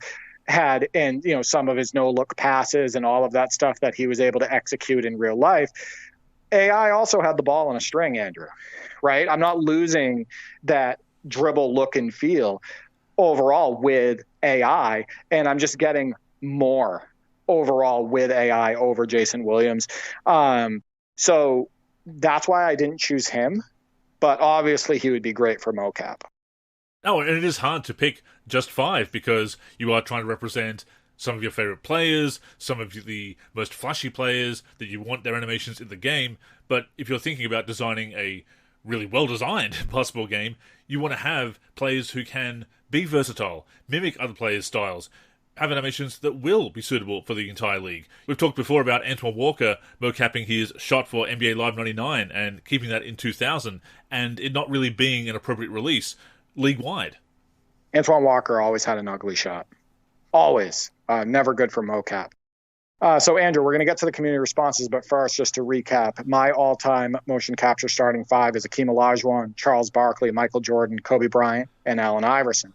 and some of his no-look passes and all of that stuff that he was able to execute in real life, AI also had the ball on a string, Andrew, right? I'm not losing that dribble look and feel overall with AI, and I'm just getting more overall with AI over Jason Williams. So that's why I didn't choose him, but obviously he would be great for mocap. Oh, and it is hard to pick just 5 because you are trying to represent some of your favorite players, some of the most flashy players that you want their animations in the game. But if you're thinking about designing a really well-designed basketball game, you want to have players who can be versatile, mimic other players' styles, have animations that will be suitable for the entire league. We've talked before about Antoine Walker mocapping his shot for NBA Live 99 and keeping that in 2000, and it not really being an appropriate release league-wide. Antoine Walker always had an ugly shot. Always. Never good for mocap. So, Andrew, we're going to get to the community responses, but first, just to recap, my all-time motion capture starting 5 is Hakeem Olajuwon, Charles Barkley, Michael Jordan, Kobe Bryant, and Allen Iverson.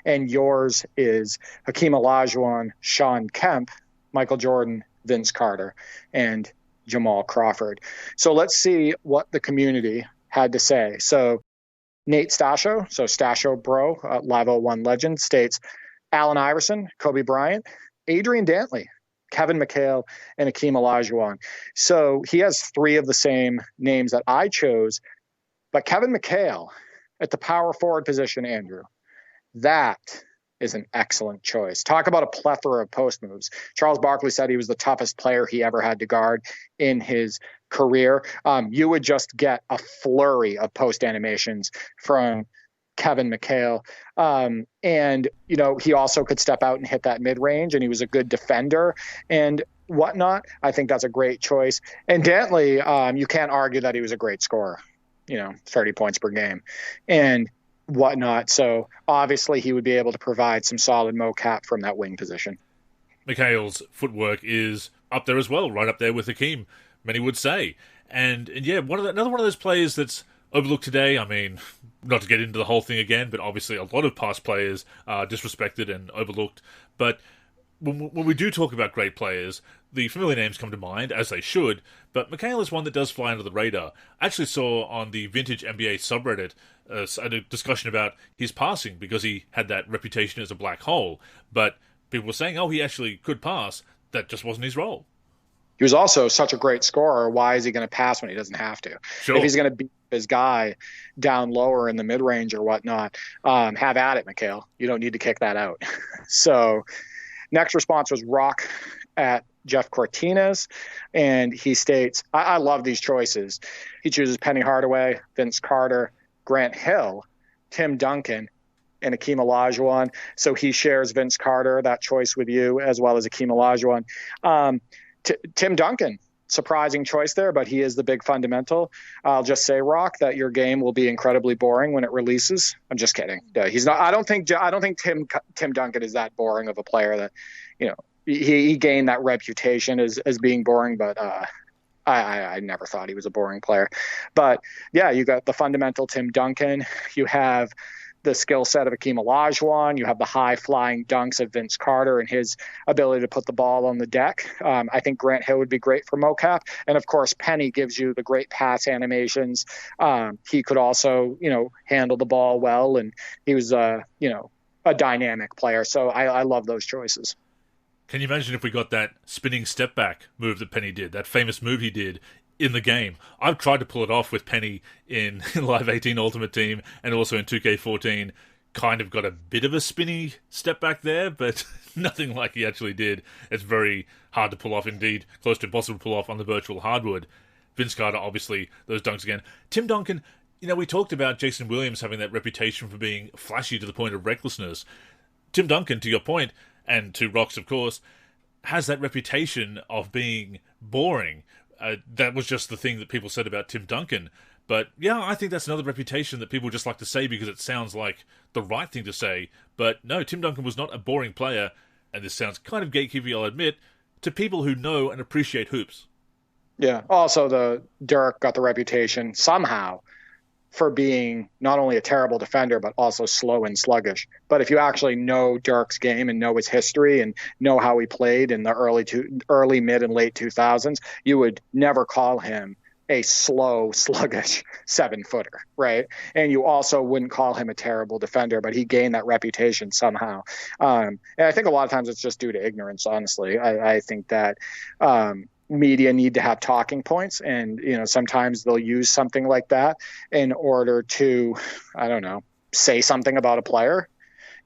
And yours is Hakeem Olajuwon, Shawn Kemp, Michael Jordan, Vince Carter, and Jamal Crawford. So let's see what the community had to say. So Nate Stasho, so Stasho Bro, Live 01 legend, states Allen Iverson, Kobe Bryant, Adrian Dantley, Kevin McHale, and Hakeem Olajuwon. So he has 3 of the same names that I chose, but Kevin McHale at the power forward position, Andrew, that is an excellent choice. Talk about a plethora of post moves. Charles Barkley said he was the toughest player he ever had to guard in his career. You would just get a flurry of post animations from Kevin McHale. And, he also could step out and hit that mid-range, and he was a good defender and whatnot. I think that's a great choice. And Dantley, you can't argue that he was a great scorer, 30 points per game and whatnot. So obviously he would be able to provide some solid mocap from that wing position. McHale's footwork is up there as well, right up there with Hakeem, many would say. And yeah, another one of those players that's Overlooked today, I mean, not to get into the whole thing again, but obviously a lot of past players are disrespected and overlooked. But when we do talk about great players, the familiar names come to mind, as they should, but McHale is one that does fly under the radar. I actually saw on the Vintage NBA subreddit a discussion about his passing, because he had that reputation as a black hole, but people were saying, oh, he actually could pass. That just wasn't his role. He was also such a great scorer. Why is he going to pass when he doesn't have to? Sure. If he's going to beat his guy down lower in the mid-range or whatnot, have at it, McHale. You don't need to kick that out. So next response was Rock at Jeff Cortines, and he states, I love these choices. He chooses Penny Hardaway, Vince Carter, Grant Hill, Tim Duncan, and Akeem Olajuwon. So he shares Vince Carter, that choice, with you, as well as Akeem Olajuwon. Tim Duncan, surprising choice there, but he is the big fundamental. I'll just say, Rock, that your game will be incredibly boring when it releases. I'm just kidding. He's not. I don't think Tim Duncan is that boring of a player that, he gained that reputation as being boring, but I never thought he was a boring player. But yeah, you got the fundamental Tim Duncan. You have the skill set of Akeem Olajuwon. You have the high-flying dunks of Vince Carter and his ability to put the ball on the deck. I think Grant Hill would be great for mocap. And, of course, Penny gives you the great pass animations. He could also, handle the ball well, and he was, a dynamic player. So I love those choices. Can you imagine if we got that spinning step back move that Penny did, that famous move he did in the game? I've tried to pull it off with Penny in Live 18 Ultimate Team and also in 2K14. Kind of got a bit of a spinny step back there, but nothing like he actually did. It's very hard to pull off, indeed, close to impossible to pull off on the virtual hardwood. Vince Carter, obviously, those dunks again. Tim Duncan, we talked about Jason Williams having that reputation for being flashy to the point of recklessness. Tim Duncan, to your point, and to Rocks, of course, has that reputation of being boring. That was just the thing that people said about Tim Duncan. But yeah, I think that's another reputation that people just like to say because it sounds like the right thing to say. But no, Tim Duncan was not a boring player, and this sounds kind of gatekeepy, I'll admit, to people who know and appreciate hoops. Yeah. Also, the Dirk got the reputation somehow for being not only a terrible defender, but also slow and sluggish. But if you actually know Dirk's game and know his history and know how he played in the early, mid, and late 2000s, you would never call him a slow, sluggish 7-footer, right? And you also wouldn't call him a terrible defender, but he gained that reputation somehow. And I think a lot of times it's just due to ignorance, honestly. I think that media need to have talking points, and sometimes they'll use something like that in order to, say something about a player,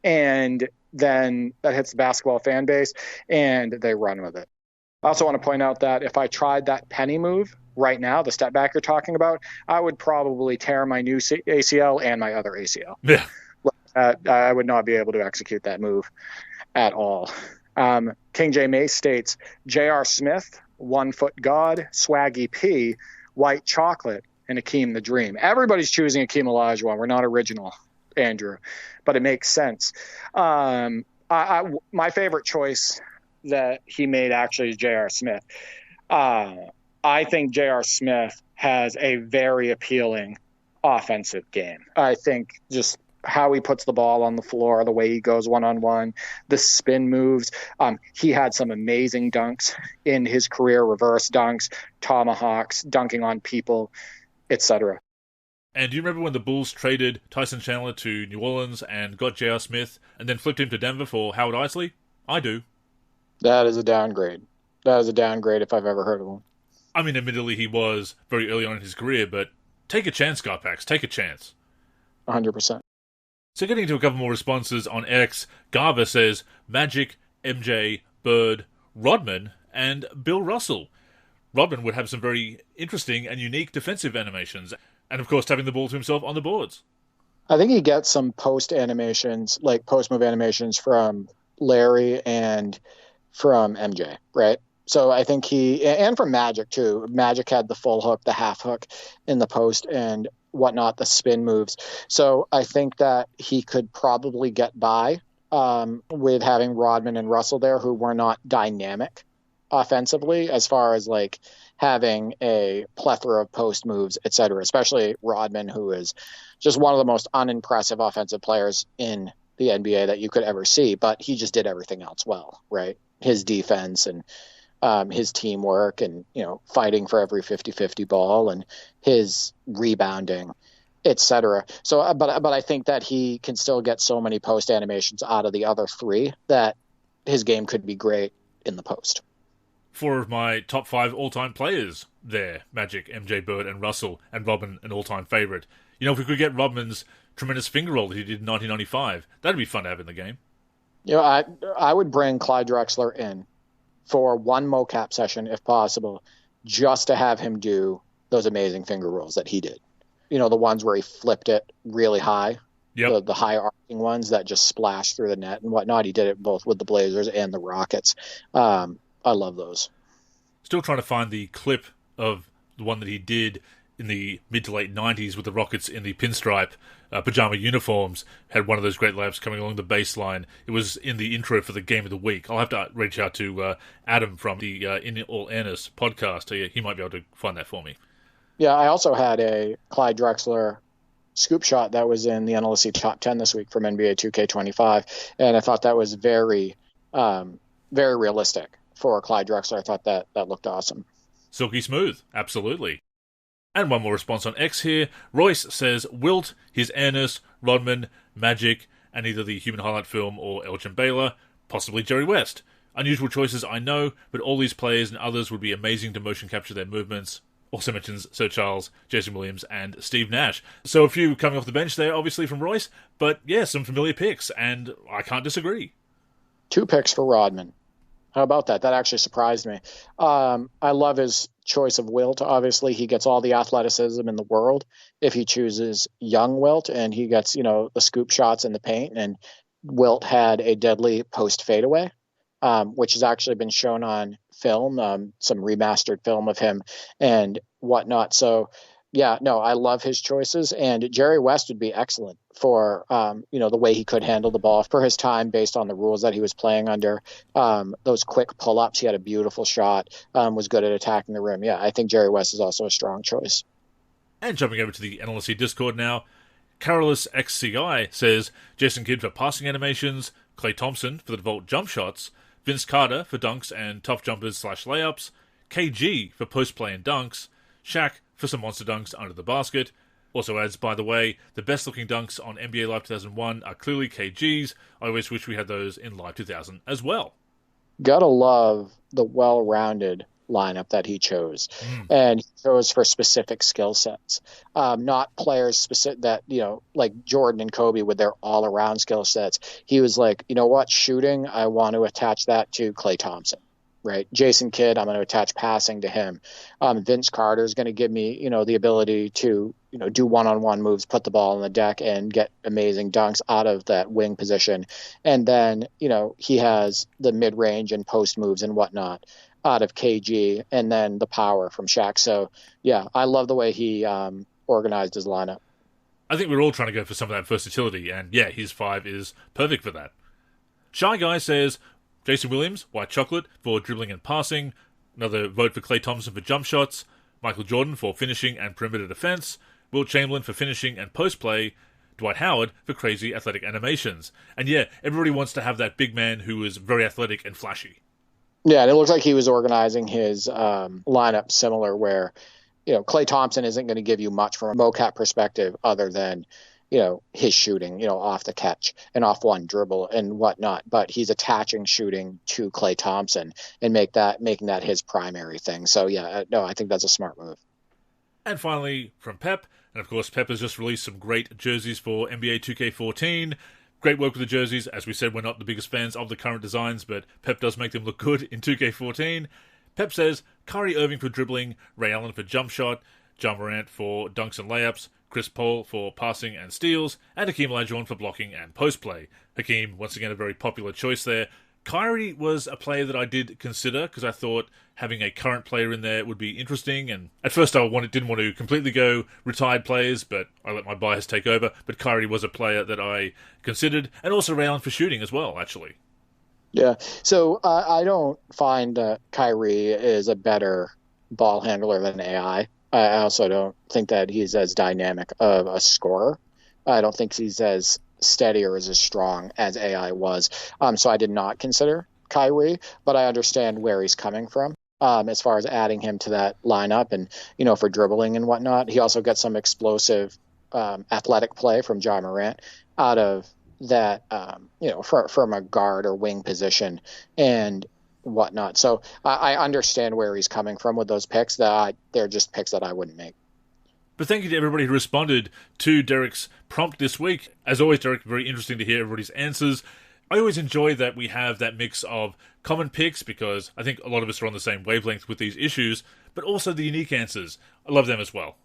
and then that hits the basketball fan base and they run with it. I also want to point out that if I tried that Penny move right now, the step back you're talking about, I would probably tear my new ACL and my other ACL. Yeah. I would not be able to execute that move at all. King J Mace states, J.R. Smith, 1 Foot God, Swaggy P, White Chocolate, and Akeem the Dream. Everybody's choosing Akeem Olajuwon. We're not original, Andrew, but it makes sense. My favorite choice that he made actually is J.R. Smith. I think J.R. Smith has a very appealing offensive game. I think just how he puts the ball on the floor, the way he goes one-on-one, the spin moves. He had some amazing dunks in his career, reverse dunks, tomahawks, dunking on people, etc. And do you remember when the Bulls traded Tyson Chandler to New Orleans and got J.R. Smith and then flipped him to Denver for Howard Eisley? I do. That is a downgrade. That is a downgrade if I've ever heard of one. I mean, admittedly, he was very early on in his career, but take a chance, Garpax. Take a chance. 100%. So getting into a couple more responses on X, Garva says Magic, MJ, Bird, Rodman, and Bill Russell. Rodman would have some very interesting and unique defensive animations, and of course having the ball to himself on the boards. I think he gets some post animations, like post move animations from Larry and from MJ, right? So I think and from Magic too. Magic had the full hook, the half hook in the post, and whatnot, the spin moves. So I think that he could probably get by with having Rodman and Russell there, who were not dynamic offensively as far as like having a plethora of post moves, etc., especially Rodman, who is just one of the most unimpressive offensive players in the NBA that you could ever see, but he just did everything else well, right? His defense and his teamwork and, fighting for every 50-50 ball and his rebounding, etc. So, but I think that he can still get so many post animations out of the other three that his game could be great in the post. 4 of my top 5 all-time players there: Magic, MJ, Bird, and Russell, and Rodman, an all-time favourite. If we could get Rodman's tremendous finger roll that he did in 1995, that'd be fun to have in the game. I would bring Clyde Drexler in for one mocap session, if possible, just to have him do those amazing finger rolls that he did. The ones where he flipped it really high. Yep. The high arcing ones that just splashed through the net and whatnot. He did it both with the Blazers and the Rockets. I love those. Still trying to find the clip of the one that he did in the mid to late 90s with the Rockets in the pinstripe pajama uniforms. Had one of those great layups coming along the baseline. It was in the intro for the Game of the Week. I'll have to reach out to Adam from the In All Airness podcast. He might be able to find that for me. Yeah, I also had a Clyde Drexler scoop shot that was in the NLSC top 10 this week from NBA 2K25, and I thought that was very, very realistic for Clyde Drexler. I thought that looked awesome. Silky smooth, absolutely. And one more response on X here. Royce says Wilt, his airness, Rodman, Magic, and either the Human Highlight Film or Elgin Baylor, possibly Jerry West. Unusual choices, I know, but all these players and others would be amazing to motion capture their movements. Also mentions Sir Charles, Jason Williams, and Steve Nash. So a few coming off the bench there, obviously, from Royce, but yeah, some familiar picks, and I can't disagree. 2 picks for Rodman. How about that? That actually surprised me. I love his choice of Wilt. Obviously, he gets all the athleticism in the world if he chooses young Wilt, and he gets, the scoop shots in the paint. And Wilt had a deadly post fadeaway, which has actually been shown on film, some remastered film of him and whatnot. So, yeah, no, I love his choices. And Jerry West would be excellent for, the way he could handle the ball for his time based on the rules that he was playing under. Those quick pull-ups, he had a beautiful shot, was good at attacking the rim. Yeah, I think Jerry West is also a strong choice. And jumping over to the NLSC Discord now, Carolus XCI says Jason Kidd for passing animations, Klay Thompson for the default jump shots, Vince Carter for dunks and tough jumpers / layups, KG for post-play and dunks, Shaq for some monster dunks under the basket. Also adds, by the way, the best-looking dunks on NBA Live 2001 are clearly KG's. I always wish we had those in Live 2000 as well. Gotta love the well-rounded lineup that he chose. And he chose for specific skill sets. Not players specific that, like Jordan and Kobe with their all-around skill sets. He was like, shooting, I want to attach that to Klay Thompson. Right. Jason Kidd, I'm going to attach passing to him. Vince Carter is going to give me, the ability to, do one-on-one moves, put the ball on the deck and get amazing dunks out of that wing position. And then, he has the mid-range and post moves and whatnot out of KG, and then the power from Shaq. So, yeah, I love the way he organized his lineup. I think we're all trying to go for some of that versatility, and yeah, his 5 is perfect for that. Shy Guy says Jason Williams, White Chocolate, for dribbling and passing. Another vote for Klay Thompson for jump shots. Michael Jordan for finishing and perimeter defense. Wilt Chamberlain for finishing and post play. Dwight Howard for crazy athletic animations. And yeah, everybody wants to have that big man who is very athletic and flashy. Yeah, and it looks like he was organizing his lineup similar where, Klay Thompson isn't going to give you much from a mocap perspective other than, his shooting, off the catch and off one dribble and whatnot. But he's attaching shooting to Klay Thompson and making that his primary thing. So, yeah, no, I think that's a smart move. And finally, from Pep, and of course, Pep has just released some great jerseys for NBA 2K14. Great work with the jerseys. As we said, we're not the biggest fans of the current designs, but Pep does make them look good in 2K14. Pep says Kyrie Irving for dribbling, Ray Allen for jump shot, Ja Morant for dunks and layups, Chris Paul for passing and steals, and Hakeem Olajuwon for blocking and post play. Hakeem, once again, a very popular choice there. Kyrie was a player that I did consider because I thought having a current player in there would be interesting. And at first I didn't want to completely go retired players, but I let my bias take over. But Kyrie was a player that I considered, and also Ray Allen for shooting as well, actually. Yeah, so I don't find Kyrie is a better ball handler than AI. I also don't think that he's as dynamic of a scorer. I don't think he's as steady or as strong as AI was. So I did not consider Kyrie, but I understand where he's coming from. As far as adding him to that lineup and, for dribbling and whatnot. He also gets some explosive athletic play from Ja Morant out of that, from a guard or wing position and whatnot. So I understand where he's coming from with those picks. They're just picks that I wouldn't make. But thank you to everybody who responded to Derek's prompt this week. As always, Derek, very interesting to hear everybody's answers. I always enjoy that we have that mix of common picks because I think a lot of us are on the same wavelength with these issues, but also the unique answers. I love them as well.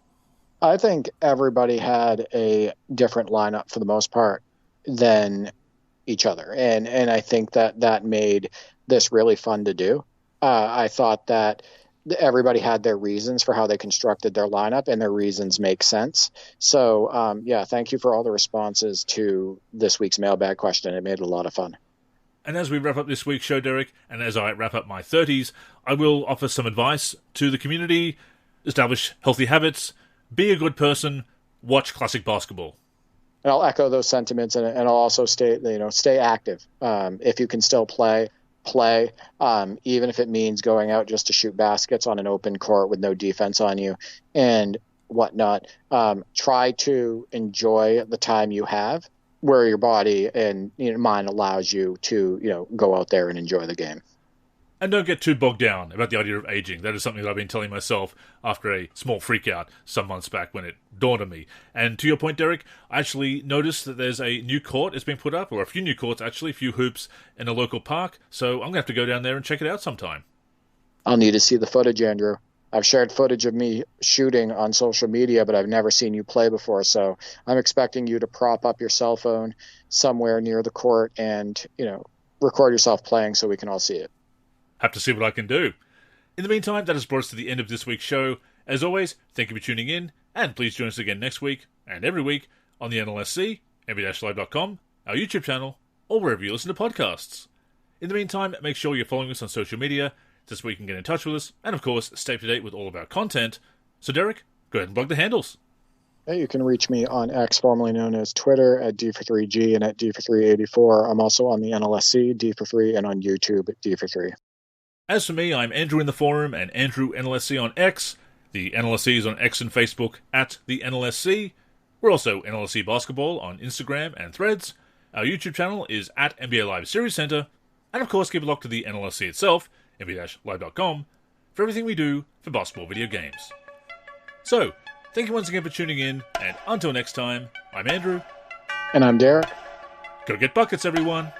I think everybody had a different lineup for the most part than each other. And I think that made this really fun to do. I thought that everybody had their reasons for how they constructed their lineup, and their reasons make sense. So, thank you for all the responses to this week's mailbag question. It made it a lot of fun. And as we wrap up this week's show, Derek, and as I wrap up my 30s, I will offer some advice to the community. Establish healthy habits, be a good person, watch classic basketball. And I'll echo those sentiments, and I'll also stay active. If you can still play, even if it means going out just to shoot baskets on an open court with no defense on you and whatnot. Try to enjoy the time you have where your body and mind allows you to, go out there and enjoy the game. And don't get too bogged down about the idea of aging. That is something that I've been telling myself after a small freakout some months back when it dawned on me. And to your point, Derek, I actually noticed that there's a new court that's been put up, or a few new courts actually, a few hoops in a local park. So I'm going to have to go down there and check it out sometime. I'll need to see the footage, Andrew. I've shared footage of me shooting on social media, but I've never seen you play before. So I'm expecting you to prop up your cell phone somewhere near the court and, record yourself playing so we can all see it. Have to see what I can do. In the meantime, that has brought us to the end of this week's show. As always, thank you for tuning in, and please join us again next week and every week on the NLSC, nb-live.com, our YouTube channel, or wherever you listen to podcasts. In the meantime, make sure you're following us on social media, just so you can get in touch with us, and of course, stay up to date with all of our content. So Derek, go ahead and plug the handles. You can reach me on X, formerly known as Twitter, at D43G and at D4384. I'm also on the NLSC, D43, and on YouTube at D43. As for me, I'm Andrew in the forum and Andrew NLSC on X. The NLSC is on X and Facebook at the NLSC. We're also NLSC Basketball on Instagram and Threads. Our YouTube channel is at NBA Live Series Center. And of course, keep a look to the NLSC itself, nb-live.com, for everything we do for basketball video games. So, thank you once again for tuning in, and until next time, I'm Andrew. And I'm Derek. Go get buckets, everyone!